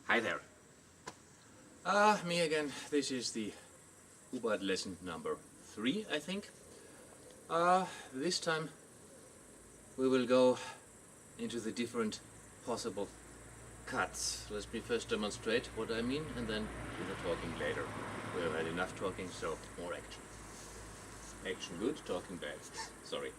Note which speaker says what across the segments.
Speaker 1: Hi there. Me again. This is the Hubud lesson number 3, I think. This time we will go into the different possible cuts. Let me first demonstrate what I mean and then do the talking later. We have had enough talking, so more action. Action good, talking bad. Sorry.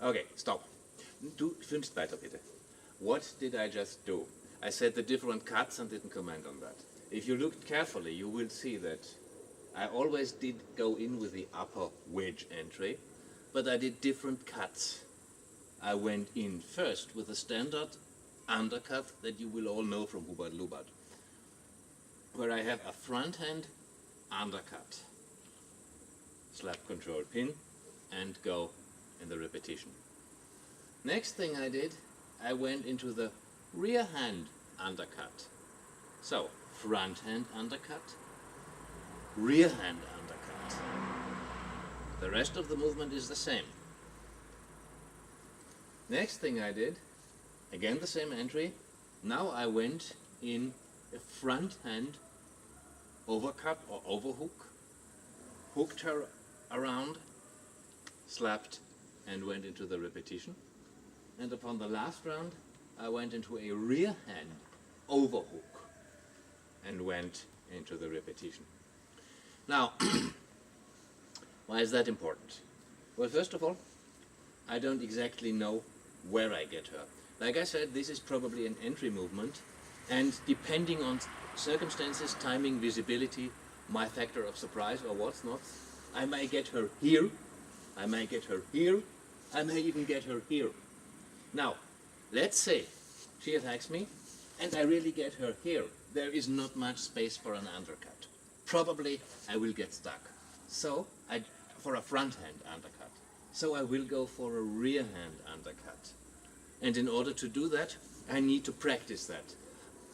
Speaker 1: Okay, stop. Du filmst weiter bitte. What did I just do? I said the different cuts and didn't comment on that. If you looked carefully, you will see that I always did go in with the upper wedge entry, but I did different cuts. I went in first with a standard undercut that you will all know from Hubud Lubud, where I have a front hand undercut, slap control pin, and go in the repetition. Next thing I did, I went into the rear hand undercut. So, front hand undercut, rear hand undercut. The rest of the movement is the same. Next thing I did, again the same entry. Now I went in a front hand overcut or overhook, hooked her around, slapped, and went into the repetition. And upon the last round, I went into a rear hand overhook and went into the repetition. Now, why is that important? Well, first of all, I don't exactly know where I get her. Like I said, this is probably an entry movement, and depending on circumstances, timing, visibility, my factor of surprise or what's not, I may get her here, I may get her here, I may even get her here. Now, let's say she attacks me and I really get her here. There is not much space for an undercut. Probably I will get stuck. So, for a front hand undercut. So I will go for a rear hand undercut. And in order to do that, I need to practice that.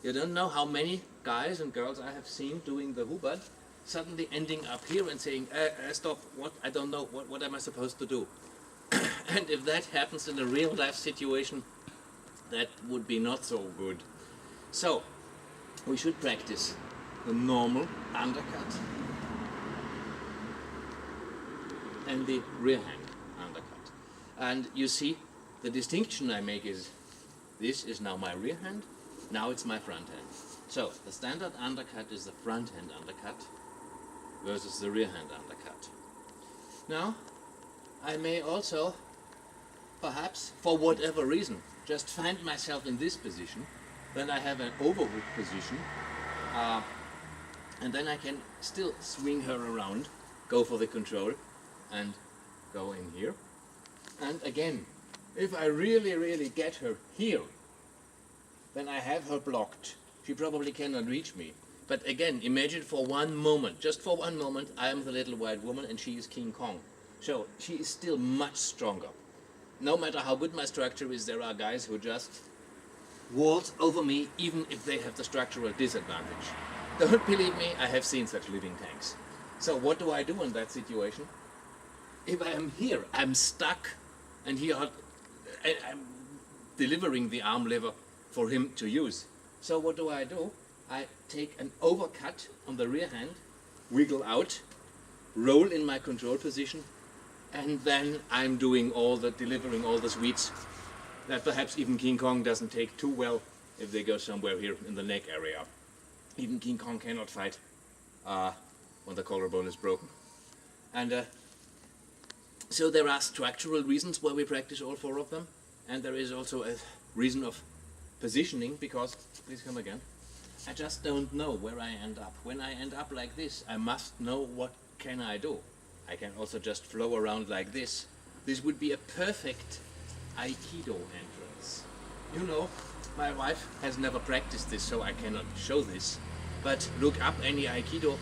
Speaker 1: You don't know how many guys and girls I have seen doing the Hubud, suddenly ending up here and saying, stop, what, I don't know, what am I supposed to do? And if that happens in a real life situation, that would be not so good. So, we should practice the normal undercut and the rear hand undercut. And you see, the distinction I make is, this is now my rear hand, now it's my front hand. So, the standard undercut is the front hand undercut versus the rear hand undercut. Now, I may also, perhaps, for whatever reason, just find myself in this position, then I have an overhook position, and then I can still swing her around, go for the control, and go in here. And again, if I really get her here, then I have her blocked. She probably cannot reach me. But again, imagine for one moment, just for one moment, I am the little white woman and she is King Kong. So she is still much stronger. No matter how good my structure is, there are guys who just waltz over me even if they have the structural disadvantage. Don't believe me, I have seen such living tanks. So what do I do in that situation? If I am here, I'm stuck, and here I'm delivering the arm lever for him to use. So what do? I take an overcut on the rear hand, wiggle out, roll in my control position, and then I'm doing delivering all the sweets that perhaps even King Kong doesn't take too well if they go somewhere here in the neck area. Even King Kong cannot fight when the collarbone is broken. And so there are structural reasons why we practice all 4 of them, and there is also a reason of positioning, because, please come again, I just don't know where I end up. When I end up like this, I must know what can I do. I can also just flow around like this. This would be a perfect Aikido entrance. You know, my wife has never practiced this, so I cannot show this. But look up any Aikido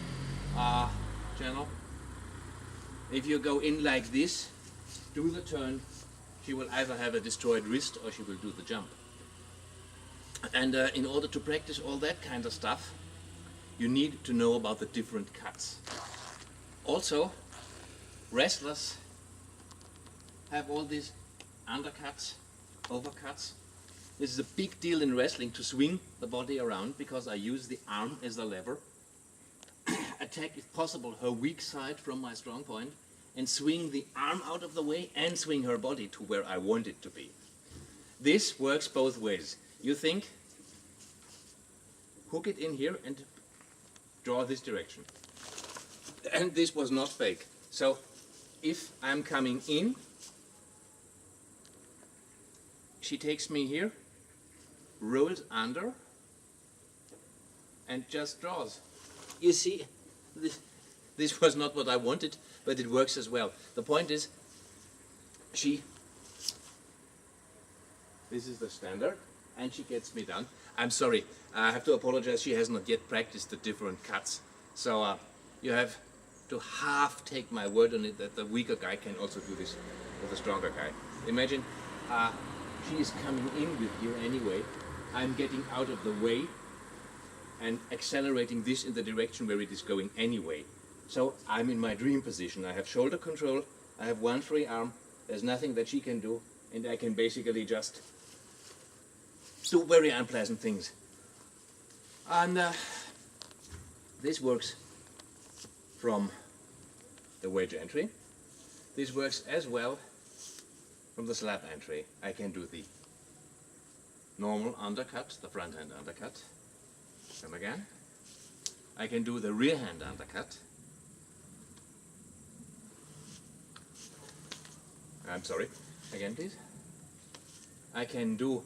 Speaker 1: channel. If you go in like this, do the turn, she will either have a destroyed wrist or she will do the jump. And in order to practice all that kind of stuff, you need to know about the different cuts. Also, wrestlers have all these undercuts, overcuts. This is a big deal in wrestling, to swing the body around, because I use the arm as the lever. Attack, if possible, her weak side from my strong point, and swing the arm out of the way and swing her body to where I want it to be. This works both ways. You think, hook it in here and draw this direction. And this was not fake. So if I'm coming in, she takes me here, rolls under, and just draws. You see, this was not what I wanted, but it works as well. The point is, this is the standard, and she gets me down. I'm sorry, I have to apologize, she has not yet practiced the different cuts. So you have to half take my word on it that the weaker guy can also do this with a stronger guy. Imagine, she is coming in with you anyway. I'm getting out of the way and accelerating this in the direction where it is going anyway. So I'm in my dream position. I have shoulder control, I have one free arm, there's nothing that she can do, and I can basically just do very unpleasant things. And this works from the wedge entry. This works as well from the slap entry. I can do the normal undercut, the front hand undercut. Come again. I can do the rear hand undercut. I'm sorry, again please. I can do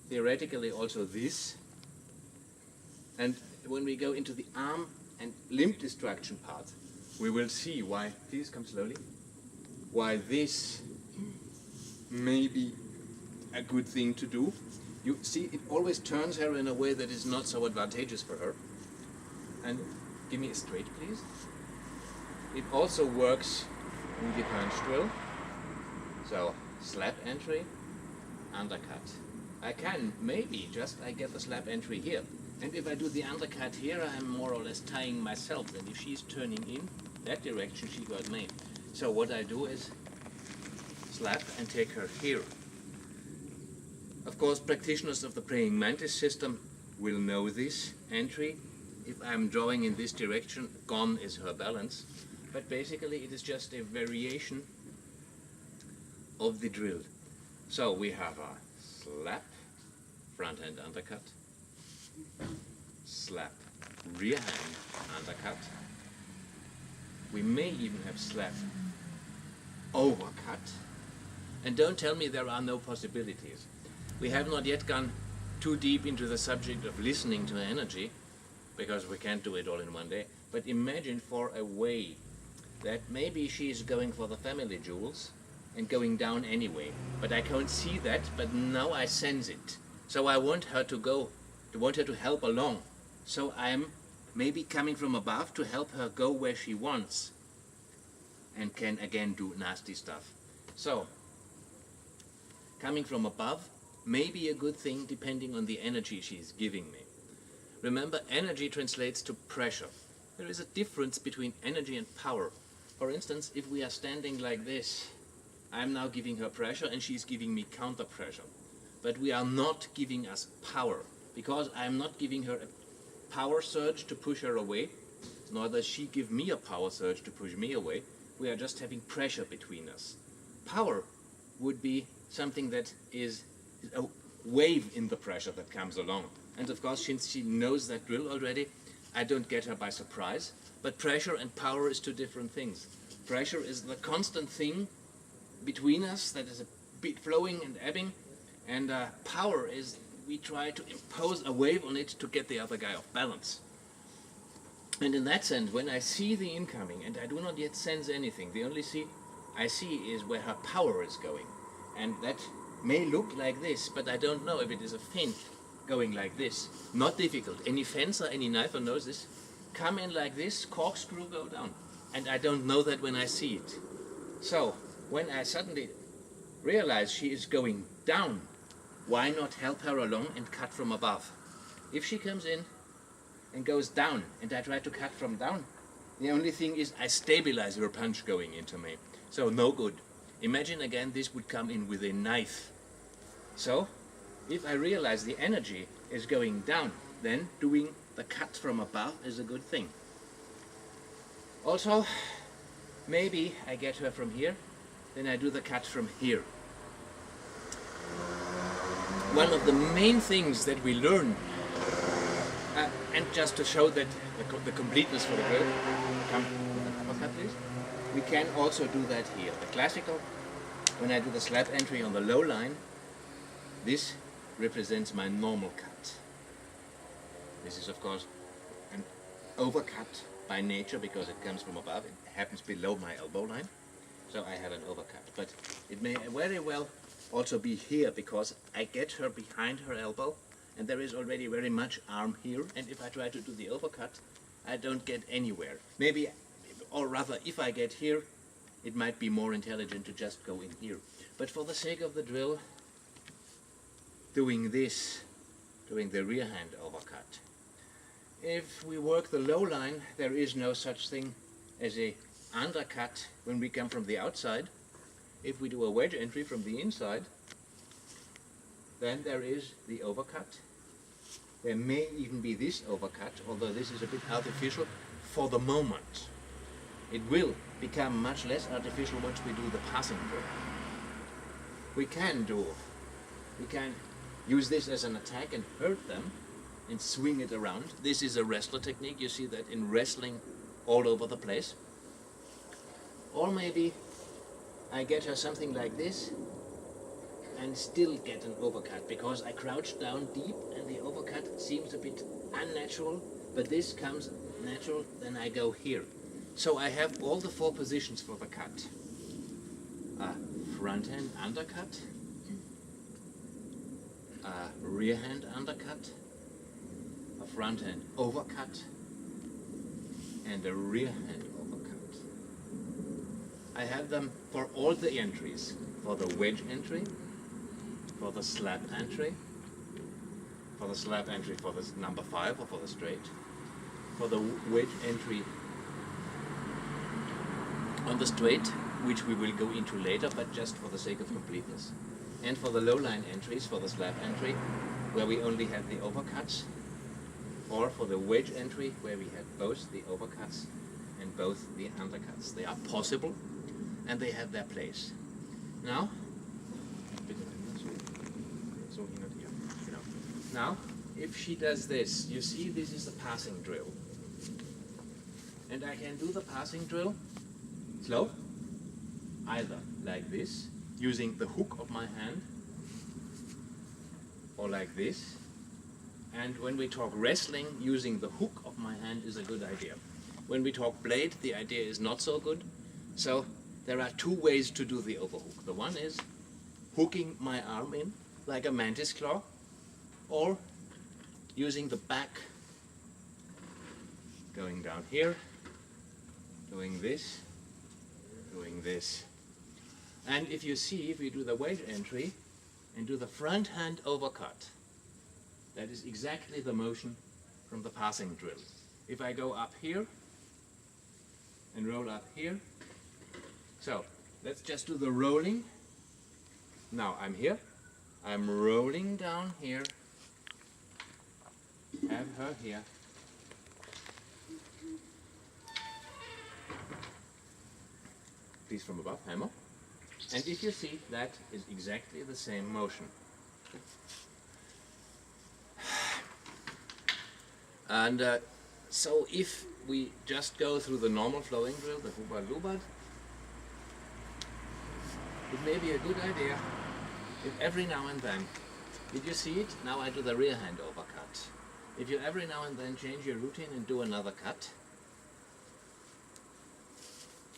Speaker 1: theoretically also this. And when we go into the arm and limb destruction part, we will see why, please come slowly, why this may be a good thing to do. You see, it always turns her in a way that is not so advantageous for her. And give me a straight, please. It also works in the punch drill. So, slap entry, undercut. I can, maybe, I get the slap entry here. And if I do the undercut here, I'm more or less tying myself. And if she's turning in that direction, she got me. So what I do is slap and take her here. Of course, practitioners of the praying mantis system will know this entry. If I'm drawing in this direction, gone is her balance. But basically it is just a variation of the drill. So we have a slap, front hand undercut, slap, rear hand undercut. We may even have slap, overcut. And don't tell me there are no possibilities. We have not yet gone too deep into the subject of listening to energy, because we can't do it all in one day. But imagine for a way that maybe she's going for the family jewels and going down anyway. But I can't see that, but now I sense it. So I want her to go, I want her to help along. So I'm maybe coming from above to help her go where she wants, and can again do nasty stuff. So, coming from above may be a good thing depending on the energy she's giving me. Remember, energy translates to pressure. There is a difference between energy and power. For instance, if we are standing like this, I'm now giving her pressure and she's giving me counter pressure. But we are not giving us power, because I'm not giving her a power surge to push her away, nor does she give me a power surge to push me away. We are just having pressure between us. Power would be something that is a wave in the pressure that comes along. And of course, since she knows that drill already, I don't get her by surprise. But pressure and power is two different things. Pressure is the constant thing between us that is a bit flowing and ebbing, and power is we try to impose a wave on it to get the other guy off balance. And in that sense, when I see the incoming and I do not yet sense anything, the only I see is where her power is going. And that may look like this, but I don't know if it is a feint going like this. Not difficult. Any fencer, any knifer knows this. Come in like this, corkscrew, go down. And I don't know that when I see it. So, when I suddenly realize she is going down, why not help her along and cut from above? If she comes in and goes down and I try to cut from down, the only thing is I stabilize her punch going into me. So no good. Imagine again this would come in with a knife. So if I realize the energy is going down, then doing the cut from above is a good thing. Also, maybe I get her from here, then I do the cut from here. One of the main things that we learn, and just to show that the completeness for the drill, come with the uppercut please. We can also do that here. The classical, when I do the slap entry on the low line, this represents my normal cut. This is of course an overcut by nature because it comes from above. It happens below my elbow line, so I have an overcut. But it may very well also be here because I get her behind her elbow and there is already very much arm here, and if I try to do the overcut, I don't get anywhere. Maybe, or rather, if I get here, it might be more intelligent to just go in here. But for the sake of the drill, doing this, doing the rear hand overcut. If we work the low line, there is no such thing as a undercut when we come from the outside. If we do a wedge entry from the inside, then there is the overcut. There may even be this overcut, although this is a bit artificial for the moment. It will become much less artificial once we do the passing drill. We can use this as an attack and hurt them and swing it around. This is a wrestler technique. You see that in wrestling all over the place. Or maybe I get her something like this and still get an overcut because I crouch down deep and the overcut seems a bit unnatural, but this comes natural, then I go here. So I have all the four positions for the cut. A front hand undercut, a rear hand undercut, a front hand overcut, and a rear hand overcut. I have them for all the entries, for the wedge entry, for the slap entry, for the number 5 or for the straight, for the wedge entry on the straight, which we will go into later, but just for the sake of completeness, and for the low line entries, for the slap entry, where we only have the overcuts, or for the wedge entry, where we have both the overcuts and both the undercuts. They are possible, and they have their place. Now, if she does this, you see this is the passing drill. And I can do the passing drill slow, either like this, using the hook of my hand, or like this. And when we talk wrestling, using the hook of my hand is a good idea. When we talk blade, the idea is not so good. So there are two ways to do the overhook. The one is hooking my arm in like a mantis claw, or using the back, going down here, doing this, doing this. And if you see, if we do the wedge entry and do the front hand overcut, that is exactly the motion from the passing drill. If I go up here and roll up here, so let's just do the rolling. Now I'm here, I'm rolling down here, have her here, please from above, hammer. And if you see, that is exactly the same motion. And so if we just go through the normal flowing drill, the Hubud, it may be a good idea if every now and then, did you see it? Now I do the rear hand overcut. If you every now and then change your routine and do another cut,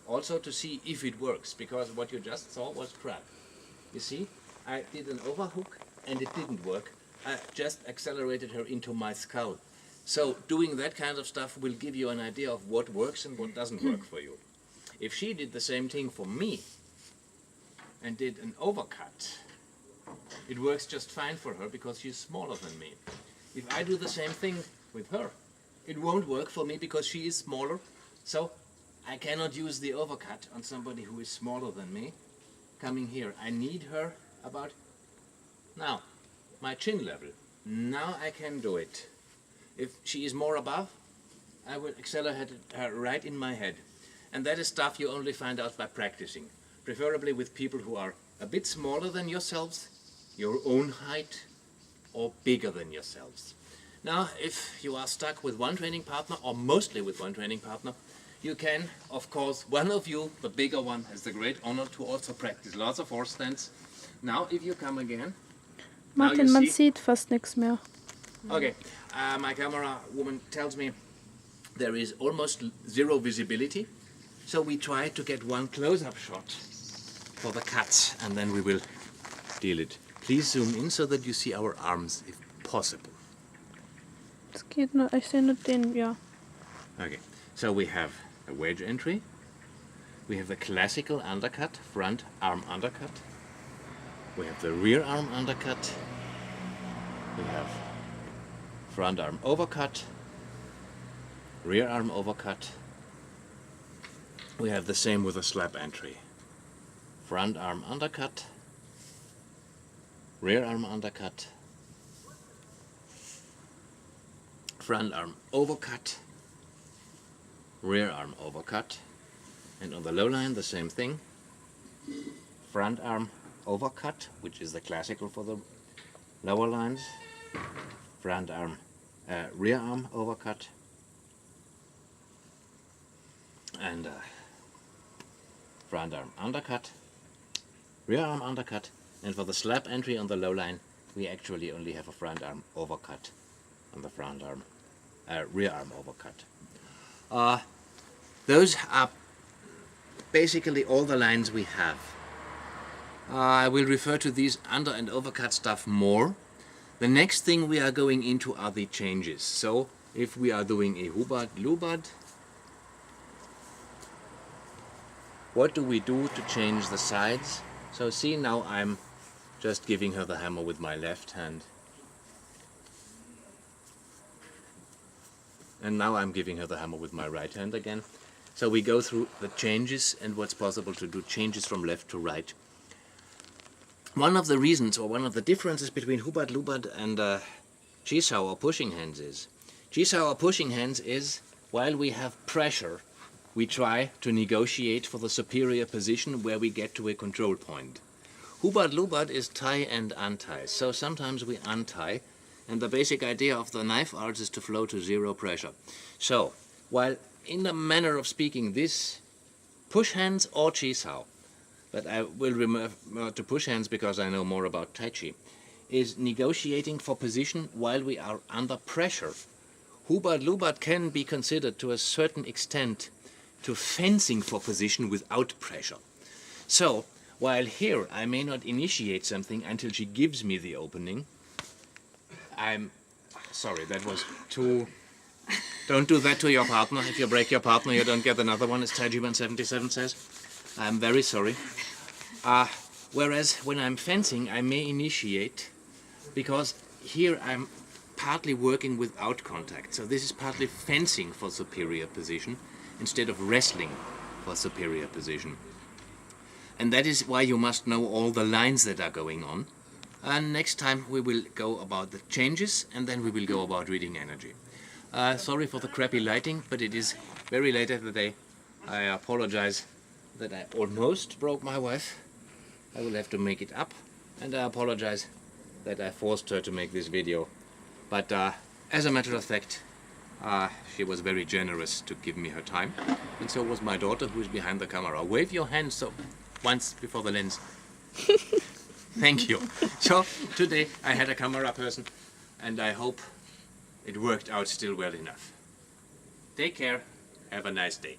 Speaker 1: also to see if it works, because what you just saw was crap. You see, I did an overhook and it didn't work. I just accelerated her into my skull. So doing that kind of stuff will give you an idea of what works and what doesn't work for you. If she did the same thing for me and did an overcut, it works just fine for her because she's smaller than me. If I do the same thing with her, it won't work for me because she is smaller. So I cannot use the overcut on somebody who is smaller than me. Coming here, I need her about now, my chin level. Now I can do it. If she is more above, I will accelerate her right in my head. And that is stuff you only find out by practicing. Preferably with people who are a bit smaller than yourselves, your own height, or bigger than yourselves. Now, if you are stuck with one training partner, or mostly with one training partner, you can, of course, one of you, the bigger one, has the great honor to also practice lots of horse stance. Now, if you come again...
Speaker 2: Martin, man sieht fast nichts mehr.
Speaker 1: Okay, my camera woman tells me there is almost zero visibility, so we try to get one close-up shot for the cuts, and then we will deal it. Please zoom in so that you see our arms, if possible.
Speaker 2: Es geht nur, ich sehe nur den, ja.
Speaker 1: Okay, so we have a wedge entry, we have the classical undercut, front arm undercut, we have the rear arm undercut, we have front arm overcut, rear arm overcut, we have the same with a slap entry, front arm undercut, rear arm undercut, front arm overcut, rear arm overcut, and on the low line the same thing, front arm overcut, which is the classical for the lower lines, front arm, rear arm overcut, and front arm undercut, rear arm undercut, and for the slap entry on the low line we actually only have a front arm overcut on the front arm, rear arm overcut. Those are basically all the lines we have. I will refer to these under and overcut stuff more. The next thing we are going into are the changes. So if we are doing a Hubud Lubud, what do we do to change the sides? So see, now I'm just giving her the hammer with my left hand. And now I'm giving her the hammer with my right hand again. So we go through the changes and what's possible to do, changes from left to right. One of the reasons, or one of the differences between Hubud Lubud and Chisau or pushing hands is, Chisau or pushing hands is, while we have pressure, we try to negotiate for the superior position where we get to a control point. Hubud Lubud is tie and untie, so sometimes we untie, and the basic idea of the knife arts is to flow to zero pressure. So, while in the manner of speaking this push hands or Chisau, but I will refer to push hands because I know more about Tai Chi, is negotiating for position while we are under pressure. Hubud Lubud can be considered to a certain extent to fencing for position without pressure. So, while here I may not initiate something until she gives me the opening, I'm sorry, that was too... Don't do that to your partner. If you break your partner, you don't get another one, as Taiji 177 says. I'm very sorry. Whereas when I'm fencing, I may initiate, because here I'm partly working without contact. So this is partly fencing for superior position instead of wrestling for superior position. And that is why you must know all the lines that are going on. And next time we will go about the changes, and then we will go about reading energy. Sorry for the crappy lighting, but it is very late at the day. I apologize that I almost broke my wife. I will have to make it up, and I apologize that I forced her to make this video. But as a matter of fact, she was very generous to give me her time, and so was my daughter, who is behind the camera. Wave your hand so once before the lens. Thank you. So today I had a camera person, and I hope it worked out still well enough. Take care. Have a nice day.